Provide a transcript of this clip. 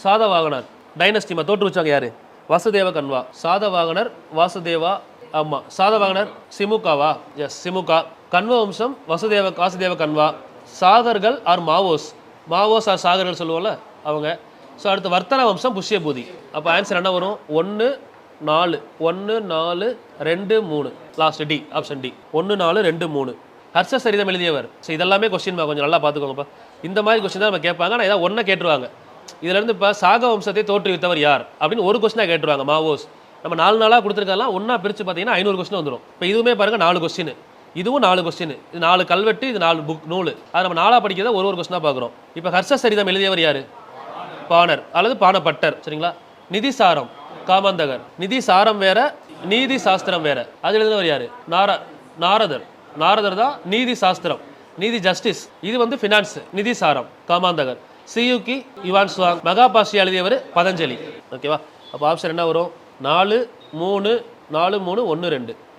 சாதவாகனர் டைனஸ்டிமா தோற்றுவிச்சாங்க யாரு? வசுதேவ கன்வா. சாதவாகனர் வாசுதேவா, ஆமா சாதவாகனர் சிமுகாவா? எஸ் சிமுகா. கன்வ வம்சம் வாசுதேவ கன்வா. சாகர்கள் ஆர் மாவோஸ், மாவோஸ் ஆர் சாகர்கள் சொல்லுவோம்ல அவங்க. ஸோ அடுத்து வர்த்தன வம்சம் புஷ்யபூதி. அப்போ ஆன்சர் என்ன வரும்? 1 4 1 4 2 3 last D, option D 1 4 2 3. Harsha Charitam எழுதியவர். ஸோ இதெல்லாமே கொஸ்டின் கொஞ்சம் நல்லா பார்த்துக்கோங்கப்பா. இந்த மாதிரி கொஸ்டின் தான் நம்ம கேட்பாங்க. ஆனால் ஏதாவது ஒன்றை கேட்டுருவாங்க. இதுலேருந்து இப்போ சாக வம்சத்தை தோற்றுவித்தவர் யார் அப்படின்னு ஒரு கொஸ்டினாக கேட்டுருவாங்க. மாவோஸ் நம்ம 4 நாளாக கொடுத்துருக்கலாம். ஒன்றா பிரித்து பார்த்தீங்கன்னா 500 கொஸ்டின் வந்துடும். இப்போ இதுவுமே பாருங்கள் 4 கொஸ்டின், இதுவும் 4 கொஸ்டின், இது 4 கல்வெட்டு, இது 4 புக் நூல். அதை நம்ம 4ஆக படிக்கிறத ஒரு கொஸ்டினாக பார்க்குறோம். இப்போ ஹர்ஷ சரிதம் எழுதியவர் யார்? பாணர் அல்லது பாணப்பட்டர். சரிங்களா? நிதிசாரம் காமந்தகர். நிதி சாரம் வேற, நீதி சாஸ்திரம் வேற. அது எழுதினவர் யாரு? நாரதர். நாரதர் தான் நீதி சாஸ்திரம், நீதி ஜஸ்டிஸ். இது வந்து ஃபினான்ஸ். நிதி சாரம் காமாந்தகர். சியூகி யுவான் சுவாங். மகாபாஷியா எழுதியவர் பதஞ்சலி. ஓகேவா? அப்போ ஆப்ஷன் என்ன வரும்? 4 3 4 3 1 2.